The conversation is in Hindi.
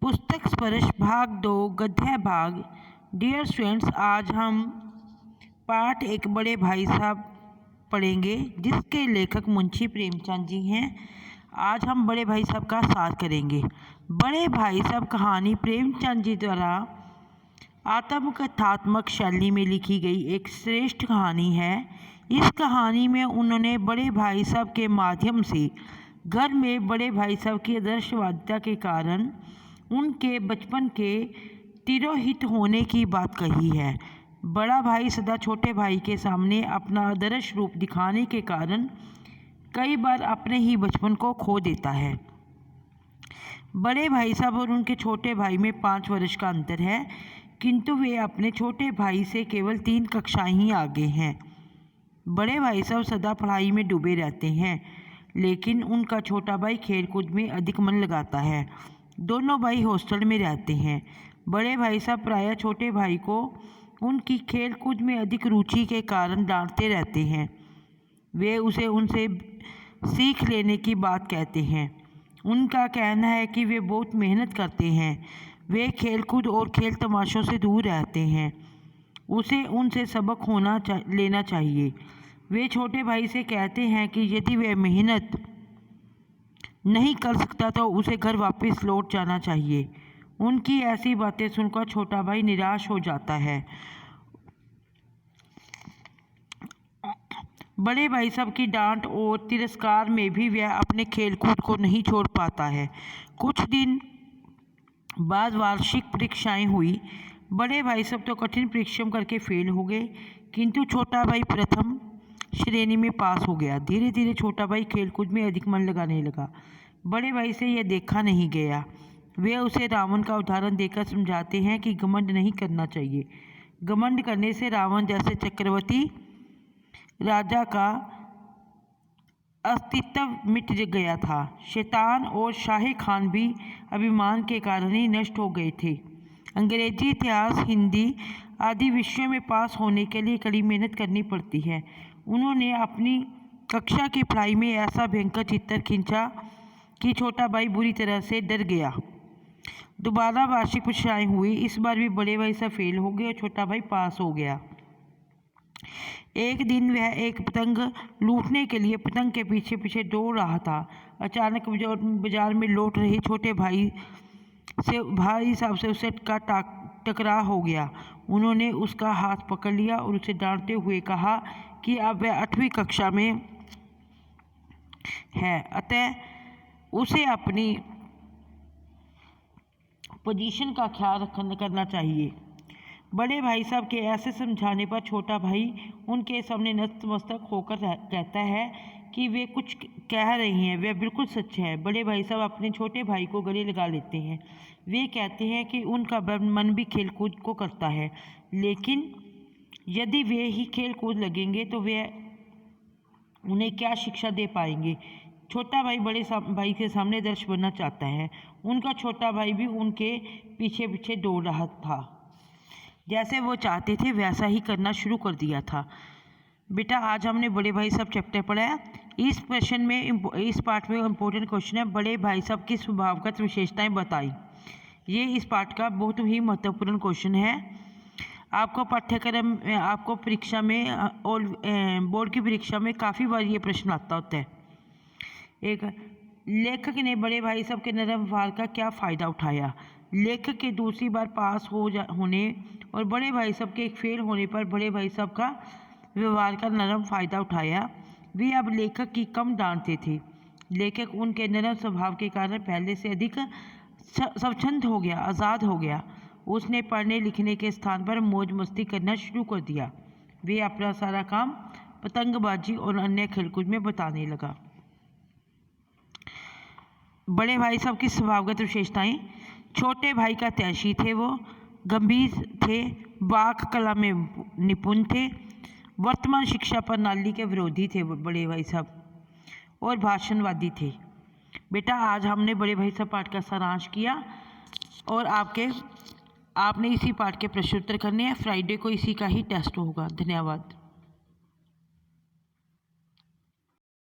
पुस्तक स्पर्श भाग 2 गद्य भाग। डियर स्टूडेंट्स, आज हम पाठ एक बड़े भाई साहब पढ़ेंगे जिसके लेखक मुंशी प्रेमचंद जी हैं। आज हम बड़े भाई साहब का सार करेंगे। बड़े भाई साहब कहानी प्रेमचंद जी द्वारा आत्मकथात्मक शैली में लिखी गई एक श्रेष्ठ कहानी है। इस कहानी में उन्होंने बड़े भाई साहब के माध्यम से घर में बड़े भाई साहब की आदर्शवादिता के कारण उनके बचपन के तिरोहित होने की बात कही है। बड़ा भाई सदा छोटे भाई के सामने अपना आदर्श रूप दिखाने के कारण कई बार अपने ही बचपन को खो देता है। बड़े भाई साहब और उनके छोटे भाई में 5 वर्ष का अंतर है, किंतु वे अपने छोटे भाई से केवल 3 कक्षाएं ही आगे हैं। बड़े भाई साहब सदा पढ़ाई में डूबे रहते हैं, लेकिन उनका छोटा भाई खेलकूद में अधिक मन लगाता है। दोनों भाई हॉस्टल में रहते हैं। बड़े भाई साहब प्रायः छोटे भाई को उनकी खेलकूद में अधिक रुचि के कारण डांटते रहते हैं। वे उनसे सीख लेने की बात कहते हैं। उनका कहना है कि वे बहुत मेहनत करते हैं। वे खेलकूद और खेल तमाशों से दूर रहते हैं। उसे उनसे सबक लेना चाहिए। वे छोटे भाई से कहते हैं कि यदि वह मेहनत नहीं कर सकता तो उसे घर वापस लौट जाना चाहिए। उनकी ऐसी बातें सुनकर छोटा भाई निराश हो जाता है। बड़े भाई साहब की डांट और तिरस्कार में भी वह अपने खेलकूद को नहीं छोड़ पाता है। कुछ दिन बाद वार्षिक परीक्षाएं हुई। बड़े भाई साहब तो कठिन परिश्रम करके फेल हो गए, किंतु छोटा भाई प्रथम श्रेणी में पास हो गया। धीरे धीरे छोटा भाई खेलकूद में अधिक मन लगाने लगा। बड़े भाई से यह देखा नहीं गया। वे उसे रावण का उदाहरण देकर समझाते हैं कि घमंड नहीं करना चाहिए। घमंड करने से रावण जैसे चक्रवर्ती राजा का अस्तित्व मिट गया था। शैतान और शाह खान भी अभिमान के कारण ही नष्ट हो गए थे। अंग्रेजी, इतिहास, हिंदी आदि विषयों में पास होने के लिए कड़ी मेहनत करनी पड़ती है। उन्होंने अपनी कक्षा की पढ़ाई में ऐसा भयंकर चित्र खींचा कि छोटा भाई बुरी तरह से डर गया। दोबारा वार्षिक परीक्षाएं हुई। इस बार भी बड़े भाई साहब फेल हो गए और छोटा भाई पास हो गया। एक दिन वह एक पतंग लूटने के लिए पतंग के पीछे पीछे दौड़ रहा था। अचानक बाजार में लौट रहे छोटे भाई साहब से उससे टकराव हो गया। उन्होंने उसका हाथ पकड़ लिया और उसे डांटते हुए कहा कि अब वह 8वीं कक्षा में है, अतः उसे अपनी पोजीशन का ख्याल करना चाहिए। बड़े भाई साहब के ऐसे समझाने पर छोटा भाई उनके सामने नतमस्तक होकर कहता है कि वे कुछ कह रही हैं वह बिल्कुल सच है। बड़े भाई साहब अपने छोटे भाई को गले लगा लेते हैं। वे कहते हैं कि उनका मन भी खेलकूद को करता है, लेकिन यदि वे ही खेलकूद लगेंगे तो वे उन्हें क्या शिक्षा दे पाएंगे। छोटा भाई बड़े भाई के सामने आदर्श बनना चाहता है। उनका छोटा भाई भी उनके पीछे पीछे दौड़ रहा था। जैसे वो चाहते थे वैसा ही करना शुरू कर दिया था। बेटा, आज हमने बड़े भाई साहब चैप्टर पढ़ा है। इस पार्ट में इम्पोर्टेंट क्वेश्चन है, बड़े भाई साहब की स्वभावगत विशेषताएं बताई। ये इस पार्ट का बहुत ही महत्वपूर्ण क्वेश्चन है। आपको पाठ्यक्रम आपको परीक्षा में और बोर्ड की परीक्षा में काफ़ी बार ये प्रश्न आता होता है। एक, लेखक ने बड़े भाई साहब के नरम व्यवहार का क्या फ़ायदा उठाया। लेखक के दूसरी बार पास होने और बड़े भाई साहब के फेल होने पर बड़े भाई साहब का व्यवहार का नरम फ़ायदा उठाया। वे अब लेखक की कम डांटते थे। लेखक उनके नरम स्वभाव के कारण पहले से अधिक स्वच्छंद हो गया, आज़ाद हो गया। उसने पढ़ने लिखने के स्थान पर मौज मस्ती करना शुरू कर दिया। वे अपना सारा काम पतंगबाजी और अन्य खेलकूद में बताने लगा। बड़े भाई साहब की स्वभावगत विशेषताएं। छोटे भाई का त्याशी थे, वो गंभीर थे, वाक कला में निपुण थे, वर्तमान शिक्षा प्रणाली के विरोधी थे बड़े भाई साहब, और भाषणवादी थे। बेटा, आज हमने बड़े भाई साहब पाठ का सारांश किया और आपने इसी पाठ के प्रश्नोत्तर करने हैं। फ्राइडे को इसी का ही टेस्ट होगा। धन्यवाद।